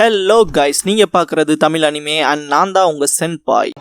Hello guys, நீங்க பாக்குறது Tamil anime and நான் தான் உங்க சென்பாய்.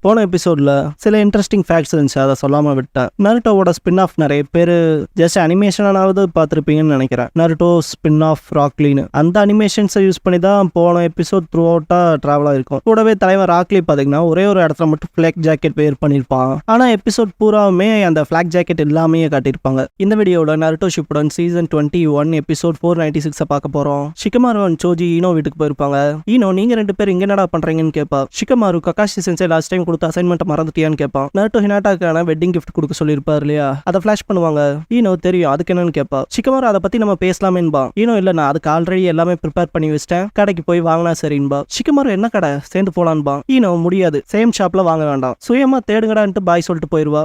போன எபிசோட்ல சில இன்ட்ரெஸ்டிங் ஃபேக்ட்ஸ் இருந்துச்சு, அதை சொல்லாம விட்டேன். நருட்டோவோட ஸ்பின் ஆஃப் நிறைய பேர் ஜஸ்ட் அனிமேஷனாவது பார்த்துருப்பீங்கன்னு நினைக்கிறேன். நருட்டோ ஸ்பின் ஆஃப் ராக்லின்னு அந்த அனிமேஷன்ஸை யூஸ் பண்ணி தான் போன எபிசோட் த்ரூ அவுட்டா டிராவல் ஆயிருக்கும். கூடவே தலைவர் ராக்லி பாத்தீங்கன்னா ஒரே ஒரு இடத்துல மட்டும் ஃபிளாக் ஜாக்கெட் வேர் பண்ணிருப்பான். ஆனா எபிசோட் பூராவுமே அந்த ஃபிளாக் ஜாக்கெட் எல்லாமே காட்டியிருப்பாங்க. இந்த வீடியோட நருட்டோ ஷிப்புடன் சீசன் 21 எபிசோட் 496 பார்க்க போறோம். ஷிகமாரு அண்ட் சோஜி ஈனோ வீட்டுக்கு போயிருப்பாங்க. ஈனோ, நீங்க ரெண்டு பேர் இங்க என்னடா பண்றீங்கன்னு கேட்பா. ஷிகமாரு, ககாஷி சென்சை லாஸ்ட் டைம் கொடுத்த அசைன்மெண்ட் மறந்துட்டியான்னு கேட்பான். நருட்டோ ஹினாட்டாக்கான வெட்டிங் கிஃப்ட் கொடுக்க சொல்லியிருப்பார் இல்லையா, அதை ஃபிளாஷ் பண்ணுவாங்க. ஈனோ, தெரியும், அதுக்கு என்னன்னு கேட்பா. ஷிகமாரு, அதை பத்தி நம்ம பேசலாமேன்பா. ஈனோ, இல்ல, நான் அதுக்கு ஆல்ரெடி எல்லாமே ப்ரிப்பேர் பண்ணி வச்சிட்டேன், கடைக்கு போய் வாங்கினா சரின்பா. ஷிகமாரு, என்ன கடை, சேர்ந்து போலான்பா. ஈனோ, முடியாது, சேம் ஷாப்ல வாங்க வேண்டாம், சுயமா தேடுங்கடான்ட்டு பாய் சொல்லிட்டு போயிருவா.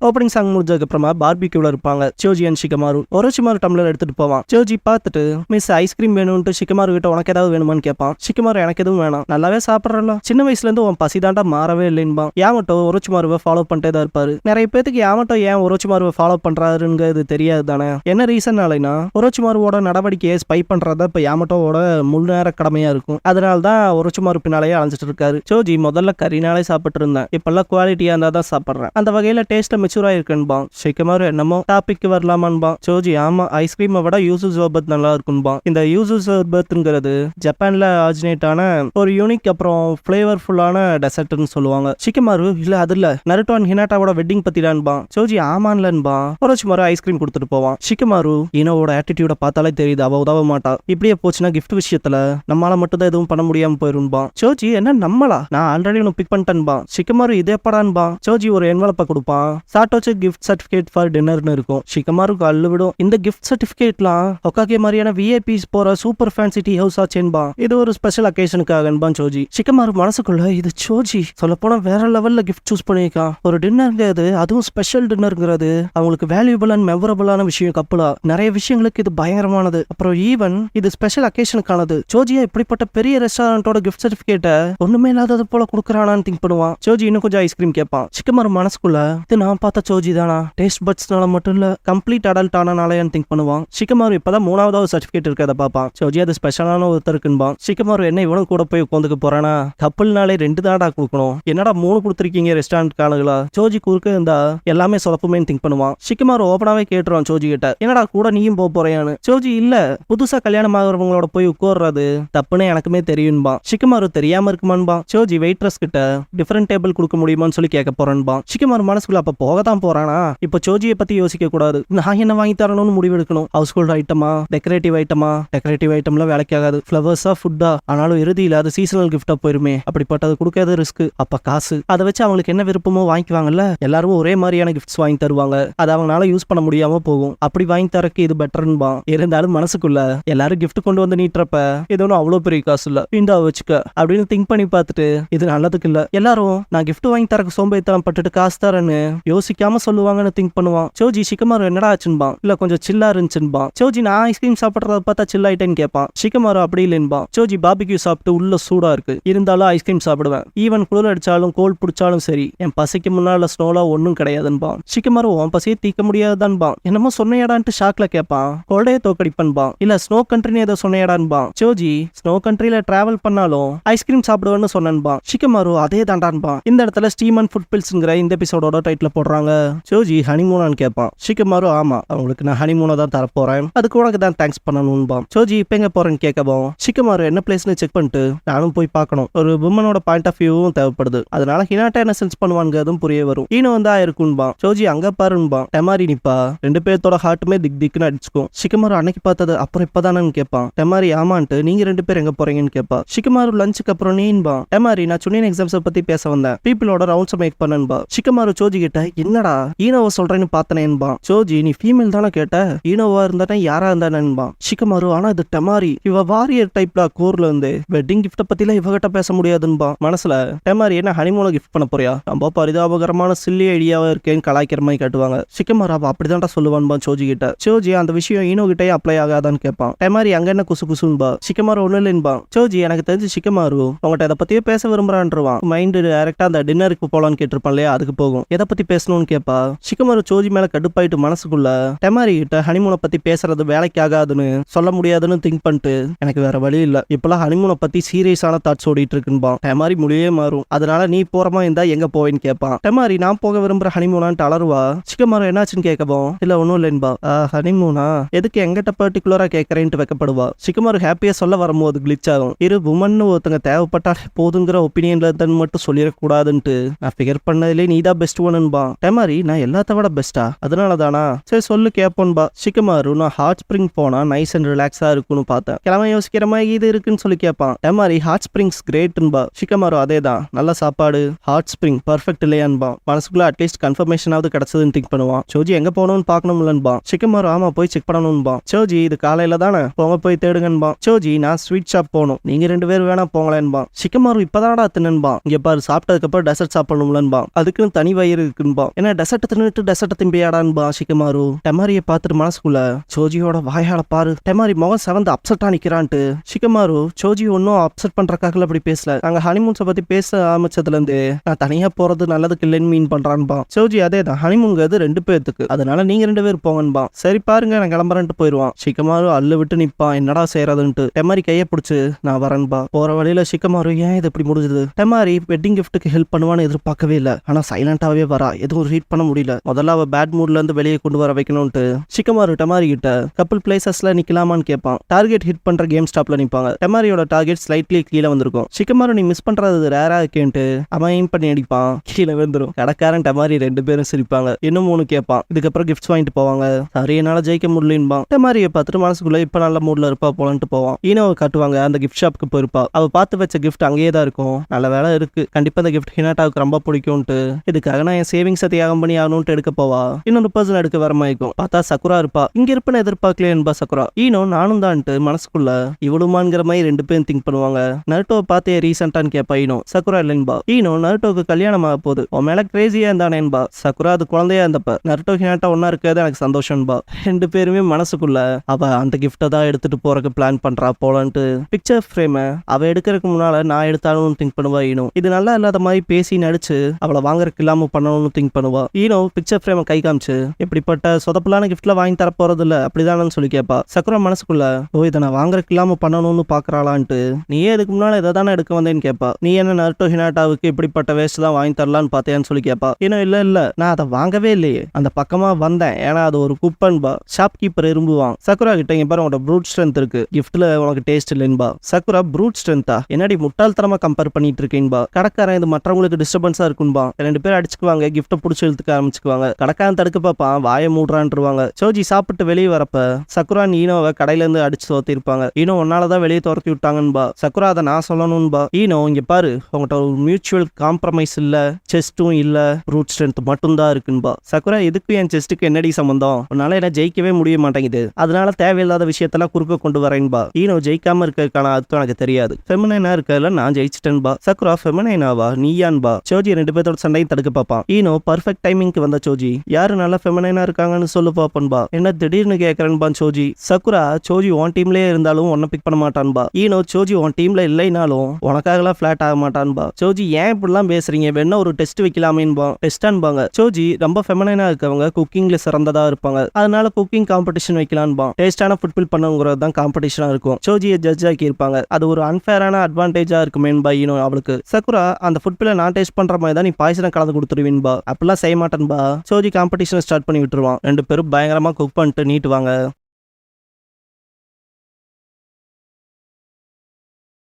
ஓப்பனிங் சாங் முடிஞ்சதுக்கு அப்புறமா பார்பிக்யூல இருப்பாங்க சோஜி அண்ட் ஷிகமாரு. ஒரோச்சிமாரு டம்ளர் எடுத்துட்டு போவான். சோஜி பார்த்துட்டு, மிஸ் ஐஸ்கிரீம் வேணும்ட்டு ஷிகமாரு கிட்ட உனக்கு ஏதாவது வேணுமான்னு கேட்பான். ஷிகமாரு, எனக்கு எதுவும் வேணாம், நல்லாவே சாப்பிட்றல, சின்ன வயசுல இருந்து உன் பசிதாண்டா மாறவே இல்லைன்பா. யாமட்டோ ஒரோச்சிமாருவை ஃபாலோ பண்ணிட்டே தான் இருப்பாரு. நிறைய பேத்துக்கு யாமட்டோ ஏன் ஒரோச்சிமாருவை ஃபாலோ பண்றாருங்கிறது தெரியாது தானே. என்ன ரீசன்னாலைனா ஒரோச்சிமாருவோட நடவடிக்கையை ஸ்பை பண்றதா இப்ப யாமட்டோவோட முழு நேர கடமையா இருக்கும். அதனால தான் ஒரோச்சிமாரு பின்னாலேயே அலைஞ்சிட்டு இருக்காரு. சோஜி, முதல்ல கறினாலே சாப்பிட்டு இருந்தேன், இப்பெல்லாம் குவாலிட்டியா இருந்தா தான் சாப்பிட்றேன், அந்த வகையில டேஸ்ட்ல மெச்சூரா இருக்குன்பா. ஷிகமாரு, என்னமோ டாபிக் வரலாமான்பா. சோஜி, ஆமா, ஐஸ்கிரீமை விட யூசு சர்பத் நல்லா இருக்குன்பா. இந்த யூசு சர்பத்ங்கிறது ஜப்பான்ல ஆரிஜினேட் ஆன ஒரு யூனிக் அப்புறம் ஃபிளேவர்ஃபுல்லான டெசர்ட்னு சொல்லுவாங்க. ஷிகமாரு, இல்ல அது இல்ல, நருட்டோ அண்ட் ஹினாட்டாவோட வெட்டிங் பத்திடான்பா. சோஜி, ஆமான்லன்பா. ஒரோச்சிமாரு ஐஸ்கிரீம் கொடுத்துட்டு போவான். ஷிகமாரு, ஈனோவோட ஆட்டிடியூட பார்த்தாலே தெரியுது, அவ உதவ மாட்டா, இப்படியே போச்சுன்னா கிஃப்ட் விஷயத்துல நம்மளால மட்டும் தான் எதுவும் பண்ண முடியாம போயிருன்பா. சோஜி, என்ன நம்மளா, நான் ஆல்ரெடி ஒன்னு பிக் பண்ணிட்டேன்பா. ஷிகமாரு, இதே படான்பா. சோஜி ஒரு என்வலப்பை கொடுப்பான். சாட்டோச்சு கிஃப்ட் சர்டிபிகேட் ஃபார் டின்னர்னு இருக்கும். ஷிகமாருக்கு அள்ளு விடும். இந்த கிஃப்ட் சர்டிபிகேட்லாம் ஒக்காகே மாதிரியான விஐபிஸ் போற சூப்பர் ஃபேன்சி டீ ஹவுஸ் ஆச்சேன்பா. இது ஒரு ஸ்பெஷல் அக்கேஷனுக்காகன்பா. சோஜி, ஷிகமாரு மனசுக்குள்ள, இது சோஜி சொல்ல போனா வேற லெவல்ல கிஃப்ட் சூஸ் பண்ணிருக்கான். ஒரு டின்னர்ங்கிறது, அதுவும் ஸ்பெஷல் டின்னர்ங்கிறது அவங்களுக்கு வேல்யூபிள் அண்ட் மெமரபிளான விஷயம். கப்பலா நிறைய விஷயங்களுக்கு இது பயங்கரமானது. அப்புறம் ஈவன் இது ஸ்பெஷல் அக்கேஷனுக்கானது. சோஜியா இப்படிப்பட்ட பெரிய ரெஸ்டாரண்டோட கிஃப்ட் சர்டிபிகேட்டை ஒண்ணுமே இல்லாதது போல கொடுக்கறானான்னு திங்க் பண்ணுவான். சோஜி இன்னும் கொஞ்சம் ஐஸ்கிரீம் கேட்பான். ஷிகமாரு மனசுக்குள்ள, இது நான் பார்த்த சோஜி தானா, டேஸ்ட் பட்ஸ்னால மட்டும் இல்ல கம்ப்ளீட் அடல்ட் ஆனானாலன்னு திங்க் பண்ணுவான். ஷிகமாரு இப்பதான் 3வது சர்டிபிகேட் இருக்கிறத பாப்பான். சோஜி, அது ஸ்பெஷலான ஒருத்தருக்குன்பான். ஷிகமாரு, என்ன இவனும் கூட போய் உட்காந்துக்க போறானா, கப்பல்னாலே 2 தாடா கொடுக்கணும், என்னடா 3 கொடுத்துருக்கீங்க ரெஸ்டாரண்ட் காணுங்களா. சோஜி குறுக்க இருந்தா எல்லாமே சொலப்புமே திங்க் பண்ணுவான். ஷிகமாரு ஓபனாவே கேட்டுருவான் சோஜி கிட்ட, என்னடா கூட நீயும் போறியான்னு. சோஜி, இல்ல, புதுசா கல்யாணம் ஆகிறவங்களோட போய் உட்கார்றது தப்புன்னு எனக்குமே தெரியும்பா. ஷிகமாரு, தெரியாம இருக்குமான்பா. சோஜி வெயிட்ரஸ் கிட்ட டிஃபரெண்ட் டேபிள் கொடுக்க முடியுமான்னு சொல்லி கேட்க போறான்பா. ஷிகமாரு மனசுக்குள்ள, அப்ப போகத்தான் போறானா, இப்ப சோஜியை பத்தி யோசிக்க கூடாது, நான் என்ன வாங்கி தரணும்னு முடிவெடுக்கணும். ஹவுஸ் ஹோல்ட் ஐட்டமா, டெக்கரேட்டிவ் ஐட்டமா, டெக்கரேட்டிவ் ஐட்டம்ல வேலைக்கு ஆகாது, ஃபிளவர்ஸா ஃபுட்டா, ஆனாலும் இறுதியில அது சீசனல் கிஃப்டா போயிருமே, அப்படிப்பட்டது கொடுக்காத ரிஸ்க். அப்ப காசு, அதை வச்சு அவங்களுக்கு என்ன விருப்பமோ வாங்கிக்குவாங்கல்ல, எல்லாரும் ஒரே மாதிரியான கிஃப்ட்ஸ் வாங்கி தருவாங்க, அது அவங்களால யூஸ் பண்ண முடியாம போகும், அப்படி வாங்கி தரக்கு இது பெட்டர்ன்பா. இருந்தாலும் மனசுக்குள்ள, எல்லாரும் கிஃப்ட் கொண்டு வந்து நீட்டுறப்ப இது ஒன்றும் அவ்வளவு பெரிய காசு இல்ல, இந்தா வச்சுக்க அப்படின்னு திங்க் பண்ணி பார்த்துட்டு, இது நல்லதுக்கு இல்ல, எல்லாரும் நான் கிஃப்ட் வாங்கி தரக்கு சோம்பேறித்தனம் பட்டுட்டு காசு தரேன்னு யோசிக்காம சொல்லுவாங்கன்னு திங்க் பண்ணுவான். சோஜி, ஷிகமாரு என்னடா ஆச்சுன்பா. இல்ல கொஞ்சம் சில்லா இருந்துச்சுன்பா. சோஜி, நான் ஐஸ்கிரீம் சாப்பிட்றத பார்த்தா சில் ஆயிட்டேன்னு கேட்பான். ஷிகமாரு, அப்படி இல்லைன்பா. சோஜி, பார்பிக்யூ சாப்பிட்டு உள்ள சூடா இருக்கு, இருந்தாலும் ஐஸ்கிரீம் சாப்பிடுவேன், ஈவன் குளிர் அடிச்சாலும் கோல்ட் பிடிச்சாலும் சரி, என் பசிக்கு முன்னால ஸ்னோலா ஒன்னும் கிடையாதுன்பா. ஷிகமாரு, உன் பசியை தீக்க முடியாதுதான்பா. என்னமோ சொன்னையாடான்ட்டு ஷாக்ல கேட்பான். கோல்டையே தோக்கடிப்பன்பா. இல்ல ஸ்னோ கண்ட்ரின்னு ஏதோ சொன்னையாடான்பா. சோஜி, ஸ்னோ கண்ட்ரில டிராவல் பண்ணாலும் ஐஸ்கிரீம் சாப்பிடுவேன்னு சொன்னன்பா. ஷிகமாரு, அதே தாண்டான்பா. இந்த இடத்துல ஸ்டீமன் ஃபுட் பில்ஸ்ங்கிற இந்த எபிசோடோட டைட்டில் போடுறாங்க. சோஜி, ஹனிமூனான்னு கேட்பான். ஷிகமாரு, ஆமா, அவங்களுக்கு நான் ஹனிமூனை தான் தரப்போறேன், அதுக்கு உனக்கு தான் தேங்க்ஸ் பண்ணணும்பா. சோஜி, இப்ப எங்க போறேன்னு கேட்கவும், ஷிகமாரு என்ன பிளேஸ்னு செக் பண்ணிட்டு, நானும் போய் பார்க்கணும், ஒரு விமனோட பாயிண்ட் ஆஃப் வியூவும் தேவைப்படுது, அதனால ஹினாட்டா என்ன சென்ஸ் பண்ணுவாங்க அதுவும் புரிய வரும், ஈனோ வந்தா இருக்குன்பா. சோஜி, அங்க பாருன்பா. டெமாரி நிப்பா. 2 பேர்த்தோட ஹார்ட்டுமே திக் திக்குன்னு அடிச்சுக்கும். ஷிகமாரு, அன்னைக்கு பார்த்தது அப்புறம் இப்பதானு கேட்பான். டெமாரி, ஆமான்ட்டு, நீங்க 2 பேர் எங்க போறீங்கன்னு கேட்பா. ஷிகமாரு, லஞ்சுக்கு அப்புறம் நீன்பா. டெமாரி, நான் சுனியன் எக்ஸாம்ஸ் பத்தி பேச வந்தேன், பீப்புளோட ரவுண்ட்ஸ் மேக் பண்ணன்பா. ஷிகமாரு சோஜி கிட்ட, என்னடா ஈனோவை சொல்றேன்னு பார்த்தனேன்பா. சோஜி நீ ஃபீமேல் தானே கேட்ட, ஈனோவா இருந்தானே யாரா இருந்தானேன்பா. ஷிகமாரு ஆனா இது டெமாரி, இவ வாரியர் டைப்ல கோர்ல இருந்து வெட்டிங் கிஃப்ட பத்தில இவகிட்ட பேச முடியாதுன்பா. மனசுல டெமாரி என்ன ஹனிமூனை கிஃப்ட் பண்ண போறியா, ரொம்ப பரிதாபகரமான சில்லி ஐடியாவா இருக்கேன்னு கலாய்க்கிற மாதிரி காட்டுவாங்க. ஷிகமாரு அவ அப்படிதான்டா சொல்லுவான்பா சோஜி கிட்ட. சோஜி அந்த விஷயம் ஈனோ கிட்டே அப்ளை ஆகாதான்னு கேட்பான். டெமாரி அங்க என்ன குசு குசுன்பா. ஷிகமாரு ஒண்ணு இல்லைன்பா. சோஜி எனக்கு தெரிஞ்சு ஷிகமாரு உங்ககிட்ட இதை பத்தியே பேச விரும்புறான்ருவான். மைண்ட் டைரக்டா அந்த டின்னருக்கு போலான்னு கேட்டிருப்பான் இல்லையா, அதுக்கு போகும். எதை பத்தி பேசணும்னு கேட்பா. ஷிகமாரு சோஜி மேல கடுப்பாயிட்டு மனசுக்குள்ள டெமாரி கிட்ட ஹனிமூனை பத்தி பேசுறது வேலைக்கு ஆகாதுன்னு சொல்ல முடியாதுன்னு திங்க் பண்ணிட்டு எனக்கு வேற வழி இல்ல, இப்பெல்லாம் ஹனிமூனை பத்தி சீரியஸான தாட்ஸ் ஓடிட்டு இருக்குன்பா. டெமாரி மொழியே மாறும். அதனால நீ போறமா இருந்தா எங்க போவேன்னு கேட்பான். டெமாரி நான் போக விரும்புற ஹனிமூனான்ட்டு அலறுவா. ஷிகமாரு என்னாச்சுன்னு கேட்கவும் இல்ல ஒன்னும் இல்லைன்பா. ஹனிமூனா எதுக்கு எங்கிட்ட பர்டிகுலரா கேட்கறேன்ட்டு வைக்கப்படுவா. ஷிகமாரு ஹாப்பியா சொல்ல வரும்போது கிளிச் ஆகும். இரு உமன் ஒருத்தங்க தேவைப்பட்டால் போதுங்கிற ஒப்பீனியன்ல தான் மட்டும் சொல்லிடக்கூடாதுன்ட்டு நான் ஃபிகர் பண்ணதுலே நீ தான் பெஸ்ட் ஒன்னுன்பா. டெமாரி நான் எல்லாத்த விட பெஸ்டா, அதனால தானா, சரி சொல்லு கேப்போன்பா. ஷிகமாரு நான் ஹாட் ஸ்பிரிங் போனா நைஸ் அண்ட் ரிலாக்ஸா இருக்குன்னு பார்த்தேன், கிழமை யோசிக்கிற மாதிரி இது இருக்குன்னு சொல்லி கேட்பான். டெமாரி ஹாட் ஸ்பிரிங்ஸ் கிரேட்ன்பா. ஷிகமாரு அதே தான், நல்ல சாப்பாடு ஹாட் ஸ்பிரிங் பர்ஃபெக்ட் இல்லையான்பா. மனசுக்குள்ள அட்லீஸ்ட் கன்ஃபர்மேஷனாவது கிடைச்சதுன்னு திங்க் பண்ணுவான். சோஜி எங்க போகணும்னு பார்க்கணும்லன்பா. ஷிகமாரு ஆமா போய் செக் பண்ணணும்பா. சோஜி இது காலையில தானே, போங்க போய் தேடுங்கன்பா. சோஜி நான் ஸ்வீட் ஷாப் போகணும், நீங்க 2 பேரும் வேணா போங்களேன்பா. ஷிகமாரு இப்பதானடா தின்னன்பா. இங்க பாரு சாப்பிட்டதுக்கு அப்புறம் டெசர்ட் சாப்பிடணும்லன்பா, அதுக்குன்னு தனி வயிறு இருக்குன்பா. ஏன்னா டெசர்ட் தின்னுட்டு டெசர்ட் திம்பியாடான்பா. ஷிகமாரு டெமாரியை பார்த்துட்டு மனசுக்குள்ள சோஜியோட வாயால பாரு, டெமாரி முகம் செவந்து அப்செட்டா நிக்கிறான்ட்டு. ஷிகமாரு சோஜி ஒன்னும் அப்செட் பண்றக்காக அப்படி பேசல, நாங்க ஹனிமூன்ஸை பத்தி பேச ஆரம்பிச்சதுல இருந்து நான் தனியா போறது நல்லதுக்கு இல்லைன்னு மீன் பண்றான்பா. சோஜி அதே தான், ஹனிமூன்ங்கிறது 2 பேர்த்துக்கு, அதனால நீங்க 2 பேர் போங்கன்பா. சரி பாருங்க நான் கிளம்புறேன்ட்டு போயிடுவான். ஷிகமாரு அல்லு விட்டு நிப்பான், என்னடா செய்யறதுன்ட்டு. டெமாரி கையை பிடிச்சு நான் வரேன்பா. போற வழியில ஷிகமாரு ஏன் இது இப்படி முடிஞ்சது, டெமாரி வெட்டிங் கிஃப்ட்டுக்கு ஹெல்ப் பண்ணுவான்னு எதிர்பார்க்கவே இல்ல, ஆனா சைலண்டாவே வரா, எதுவும் ரீட் பண்ண முடியல. முதல்ல அவ பேட் மூட்ல இருந்து வெளியே கொண்டு வர வைக்கணும்ட்டு ஷிகமாரு டெமாரி கிட்ட கப்பிள் பிளேசஸ்ல நிக்கலாமான்னு கேட்பான். டார்கெட் ஹிட் பண்ற கேம் ஸ்டாப்ல நிப்பாங்க. டெமாரியோட டார்கெட் ஸ்லைட்லி கீழே வந்திருக்கும். ஷிகமாரு நீ மிஸ் பண்றது ரேரா இருக்கேன்ட்டு அவன் எய்ம் பண்ணி அடிப்பான், கீழே வந்துரும். கடைக்காரன் டெமாரி 2 பேரும் சிரிப்பாங்க. இன்னும் 3 கேட்பான். இதுக்கப்புறம் கிஃப்ட்ஸ் வாங்கிட்டு போவாங்க. சரி என்னால ஜெயிக்க முடியலன்பா. டெமாரியை பார்த்துட்டு மனசுக்குள்ள இப்ப நல்ல மூட்ல இருப்பா போலன்ட்டு போவான். ஈனோவை காட்டுவாங்க, அந்த கிஃப்ட் ஷாப்புக்கு போயிருப்பா. அவ பார்த்து வச்ச கிஃப்ட் அங்கேயே தான் இருக்கும். நல்ல வேலை இருக்கு, கண்டிப்பா இந்த கிஃப்ட் ஹினாட்டாவுக்கு ரொம்ப பிடிக்கும்ட்டு இதுக்காக நான் என் சேவிங்ஸை தியாகம் பண்ணி ஆகணும்ட்டு எடுக்க போவா. இன்னொரு பர்சன் எடுக்க வர மாதிரி இருக்கும். பார்த்தா சக்குரா இருப்பா. இங்க இருப்பேன்னு எதிர்பார்க்கலையன்பா சக்குரா. ஈனோ நானும் தான்ட்டு மனசுக்குள்ள இவளுமான்ங்கிற மாதிரி 2 பேரும் திங்க் பண்ணுவாங்க. நருட்டோவை பார்த்தே ரீசெண்டான்னு கேட்பா ஈனோ. சக்குரா இல்லைன்பா. ஈனோ நருட்டோவுக்கு கல்யாணம் ஆக போகுது, உன் மேல கிரேசியா இருந்தானேன்பா. சக்குரா அது குழந்தையா இருந்தப்ப நருட்டோ ஹினாட்டா ஒன்னா இருக்கிறது எனக்கு சந்தோஷம்பா. 2 பேருமே மனசுக்குள்ள அவ அந்த கிஃப்டை தான் எடுத்துட்டு போறதுக்கு பிளான் பண்றா போலன்ட்டு பிக்சர் ஃப்ரேமை அவ எடுக்கிறதுக்கு முன்னால நான் எடுத்தாலும் திங்க் பண்ணுவா ஈனோ. இது நல்லா இல்லாத மாதிரி பேசி நடிச்சு அவளை வாங்குறதுக்கு இல்லாம பண்ணணும்னு திங்க் பண்ணுவா. ஈனோ பிக்சர் ஃப்ரேமை கை காமிச்சு இப்படிப்பட்ட சொதப்பலான கிஃப்ட்ல வாங்கி தர போறது இல்ல அப்படிதானு சொல்லி கேட்பா. சக்குரா மனசுக்குள்ள ஓ இதை நான் வாங்குறதுக்கு இல்லாம பண்ணணும்னு பாக்குறாளான்ட்டு நீயே இதுக்கு முன்னால இதை தானே எடுக்க வந்தேன்னு கேட்பா. நீ என்ன நருட்டோ ஹினாட்டாவுக்கு இப்படிப்பட்ட வேஸ்ட் தான் வாங்கி தரலான்னு பார்த்தேன்னு சொல்லி கேட்பா. ஈனோ இல்ல நான் அதை வாங்கவே இல்லையே, அந்த பக்கமா வந்தேன், ஏன்னா அது ஒரு குப்பன்பா. ஷாப் கீப்பர் இரும்புவான். சக்குரா கிட்ட இங்க பாரு உனக்கு ப்ரூட் ஸ்ட்ரென்த் இருக்கு, கிஃப்ட்ல உனக்கு டேஸ்ட் இல்லைன்பா. சக்குரா ப்ரூட் ஸ்ட்ரென்த்தா, என்னடி முட்டாள்தனமா கம்பேர் பண்ணிட்டு இருக்கேன்பா. கடைக்காரன் இது மற்றவங்களுக்கு டிஸ்டர்பன்ஸா இருக்குன்பா. 2 பேர் அடிச்சுக்குவாங்க, கிஃப்ட புடிச்சு இழுத்துக்க ஆரம்பிச்சுக்குவாங்க. கடைக்காரன் தடுக்க பாப்பான், வாயை மூடுறான்ருவாங்க. சோஜி சாப்பிட்டு வெளியே வரப்ப சக்குரா ஈனோவை கடையில இருந்து அடிச்சு தோத்திருப்பாங்க. ஈனோ உன்னாலதான் வெளியே துரத்தி விட்டாங்கன்பா. சக்குரா அதை நான் சொல்லணும்பா. ஈனோ இங்க பாரு உங்கள்கிட்ட ஒரு மியூச்சுவல் காம்ப்ரமைஸ் இல்ல, செஸ்டும் இல்ல, ரூட் ஸ்ட்ரென்த் மட்டும் தான் இருக்குன்பா. சக்குரா இதுக்கு என் செஸ்ட்டுக்கு என்னடி சம்பந்தம், உன்னால என்ன ஜெயிக்கவே முடிய மாட்டேங்குது, அதனால தேவையில்லாத விஷயத்தெல்லாம் குறுக்க கொண்டு வரேன்பா. ஈனோ ஜெயிக்காம இருக்கிறதுக்கான அதுக்கும் எனக்கு தெரியாது, ஃபெமினைனா இருக்கல நான் ஜெயிச்சிட்டேன்பா. சக்குரா ஃபெமினைனாவா நீயான்பா. சோஜி 2 பேர்த்தோட சண்டையும் தடுக்க பாப்பான். ஈனோ பர்ஃபெக்ட் டைமிங்க்கு வந்த சோஜி யாரு நல்லா ஃபெமினைனா இருக்காங்கன்னு சொல்லு பாப்பன்பா. என்ன திடீர்னு கேட்கறேன்பா சோஜி. சக்குரா சோஜி உன் டீம்லயே இருந்தாலும் உன்னை பிக் பண்ண மாட்டான்பா. ஈனோ சோஜி உன் டீம்ல இல்லைனாலும் உனக்காகலாம் ஃபிளாட் ஆக மாட்டான்பா. சோஜி ஏன் இப்படிலாம் பேசுறீங்க, வேணா ஒரு டெஸ்ட் வைக்கலாமேன்பா. டெஸ்டான்பாங்க. சோஜி ரொம்ப ஃபெமினைனா இருக்கவங்க குக்கிங்ல சிறந்ததா இருப்பாங்க, அதனால குக்கிங் காம்படிஷன் வைக்கலான்பா. டேஸ்டான ஃபுட் பில் பண்ணுங்கிறது தான் காம்படிஷனா இருக்கும். சோஜியை ஜட்ஜ் ஆக்கி இருப்பாங்க, அது ஒரு அன்ஃபேரான அட்வான்டேஜா இருக்குமேன்பா ஈனோ அவளுக்கு. சக்குரா அந்த ஃபுட் பில்லை நான் டேஸ்ட் பண்ற மாதிரி தான் நீ பாய்சனை கலந்து கொடுத்துருவீன்பா. அப்படிலாம் செய்ய மாட்டேன்பா. சோஜி காம்படிஷன் ஸ்டார்ட் பண்ணி விட்டுருவான். 2 பேரும் பயங்கரமா குக் பண்ணிட்டு நீட்டுவாங்க.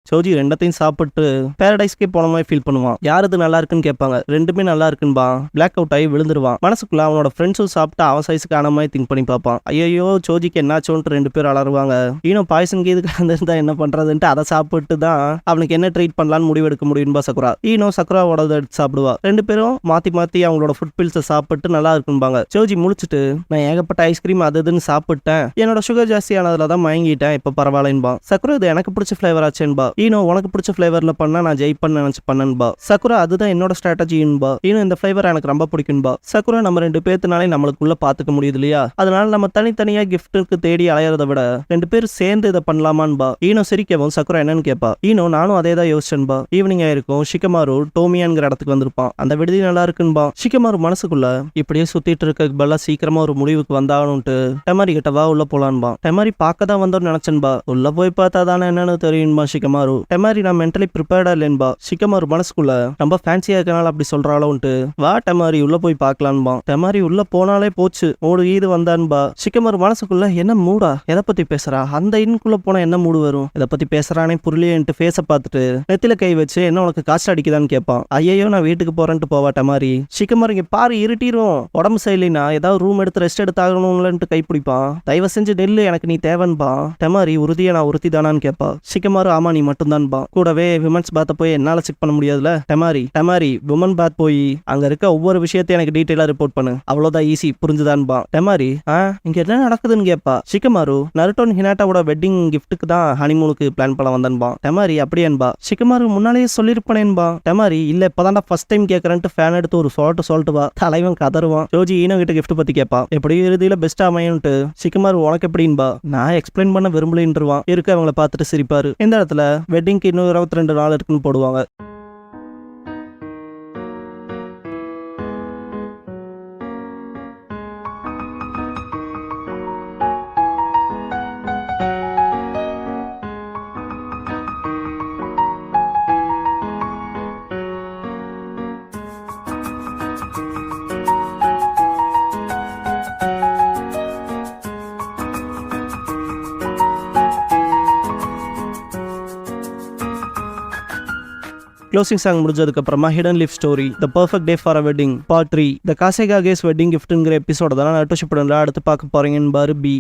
சோஜி ரெண்டத்தையும் சாப்பிட்டு பேரடைஸ்க்கே போன மாதிரி ஃபீல் பண்ணுவான். யார் இது நல்லா இருக்குன்னு கேட்பாங்க. ரெண்டுமே நல்லா இருக்குன்பா. பிளாக் அவுட் ஆகி விழுந்துருவான். மனசுக்குள்ள அவனோட ஃப்ரெண்ட்ஸும் சாப்பிட்டு அவன் சைஸுக்கு ஆன மாதிரி திங்க் பண்ணி பார்ப்பான். ஐயோ சோஜிக்கு என்னாச்சோன்ட்டு 2 பேர் அலறுவாங்க. இன்னும் பாய்சன் கீதுக்கு இருந்தா என்ன பண்றதுன்ட்டு அதை சாப்பிட்டு தான் அவனுக்கு என்ன ட்ரீட் பண்ணலான்னு முடிவெடுக்க முடியும்பா சக்குரா. ஈனோ சக்குராவோட எடுத்து சாப்பிடுவா. 2 பேரும் மாத்தி மாத்தி அவங்களோட ஃபுட் பில்ஸை சாப்பிட்டு நல்லா இருக்கும்பாங்க. சோஜி முழிச்சிட்டு நான் ஏகப்பட்ட ஐஸ்கிரீம் அது இதுன்னு சாப்பிட்டேன், என்னோட சுகர் ஜாஸ்தியானதுல தான் மயங்கிட்டேன், இப்ப பரவாயில்லன்பா. சக்குரா இது எனக்கு பிடிச்ச ஃபிளேவர் ஆச்சேன்பா. ஈனோ உனக்கு பிடிச்ச ஃபிளேவர்ல பண்ணா நான் ஜெயிப்பேன்னு நினைச்சு பண்ணன்பா. சக்குரா அதுதான் என்னோட ஸ்ட்ராட்டஜின்பா. ஈனோ இந்த ஃபிளேவர் எனக்கு ரொம்ப பிடிக்கும்பா. சக்குரா நம்ம 2 பேர்த்துனாலே நம்மளுக்குள்ள பாத்துக்க முடியுது இல்லையா, அதனால நம்ம தனித்தனியா கிஃப்ட்டுக்கு தேடி அலையறத விட 2 பேரும் சேர்ந்து இதை பண்ணலாமான்பா. ஈனோ சிரிக்கவும் சக்குரா என்னன்னு கேட்பா. ஈனோ நானும் அதே தான் யோசிச்சேன்பா. ஈவினிங் ஆயிருக்கும். ஷிகமாரு டோமியான்கிற இடத்துக்கு வந்திருப்பான். அந்த விடுதி நல்லா இருக்குன்பா. ஷிகமாரு மனசுக்குள்ள இப்படியே சுத்திட்டு இருக்க பல்லா சீக்கிரமா ஒரு முடிவுக்கு வந்தாகணும்ட்டு டெமாரி கிட்ட வா உள்ள போலான்பா. டெமாரி பார்க்க தான் வந்தோன்னு நினைச்சேன்பா. உள்ள போய் பார்த்தா தானே என்னன்னு தெரியும்பா ஷிகமாரு. டெமாரி நான் மென்டலி ப்ரிப்பேர்டா இல்லேன்பா. ஷிகமாரு மனசுக்குள்ள ரொம்ப ஃபேன்சியா இருக்கனால அப்படி சொல்றாளோன்ட்டு வா டெமாரி உள்ள போய் பார்க்கலான்பா. டெமாரி உள்ள போனாலே போச்சு, ஓடு ஈது வந்தான்பா. ஷிகமாரு மனசுக்குள்ள என்ன மூடா, எதை பத்தி பேசுறா, அந்த இன்னுக்குள்ள போனா என்ன மூடு வரும், இதை பத்தி பேசுறானே புரியலேன்ட்டு ஃபேஸ பார்த்துட்டு நெத்தில கை வச்சு என்ன உனக்கு காசு அடிக்குதான்னு கேட்பான். ஐயோ நான் வீட்டுக்கு போறேன்ட்டு போவா டெமாரி. ஷிகமாரு இங்க பாரு இருட்டிரும், உடம்பு சரியில்லைனா ஏதாவது ரூம் எடுத்து ரெஸ்ட் எடுத்து ஆகணும்லன்ட்டு கை பிடிப்பான். தயவு செஞ்சு நெல்லு எனக்கு நீ தேவன்பா. டெமாரி உறுதியா நான் உறுதி தானான்னு கேட்பா. ஷிகமாரு ஆமா நீ மட்டும்தான்பா. கூடவே விமன்ஸ் பாத்த போய் என்னால செக் பண்ண முடியாதுல. டெமாரி விமன் பாத் போய் அங்க இருக்க ஒவ்வொரு விஷயத்தையும் எனக்கு டீட்டெயிலா ரிப்போர்ட் பண்ணு, அவ்வளவுதான் ஈஸி, புரிஞ்சுதான்பா. டெமாரி இங்க என்ன நடக்குதுன்னு கேட்பா. ஷிகமாரு நருட்டோன் ஹினாட்டாவோட வெட்டிங் கிஃப்ட்டுக்கு தான் ஹனிமூனுக்கு பிளான் பண்ண வந்தன்பா. டெமாரி அப்படியேன்பா. ஷிகமாரு முன்னாலேயே சொல்லிருப்பேன்பா. டெமாரி இல்ல இப்பதான்டா ஃபர்ஸ்ட் டைம் கேட்கறேன்ட்டு ஃபேன் எடுத்து ஒரு சொல்லிட்டு வா. தலைவன் கதறுவான். ஜோஜி ஈனோ கிட்ட கிஃப்ட் பத்தி கேட்பா. எப்படி இறுதியில பெஸ்ட் அமையும்ட்டு. ஷிகமாரு உனக்கு எப்படின்பா. நான் எக்ஸ்பிளைன் பண்ண விரும்பலின்றுவான். இருக்க அவங்கள பார்த்துட்டு சிரிப்பாரு. இந்த இடத்துல வெட்டிங்க்கு இன்னும் 22 நாள் இருக்குன்னு போடுவாங்க. க்ளோசிங் சாங் முடிஞ்சதுக்கு அப்புறமா hidden leaf story the perfect day for a wedding part 3 the Kazekage's wedding கிஃப்ட்ங்கிற எபிசோட தான் நான் அடுத்து பார்க்க போறீங்கன்னு பாரு பி.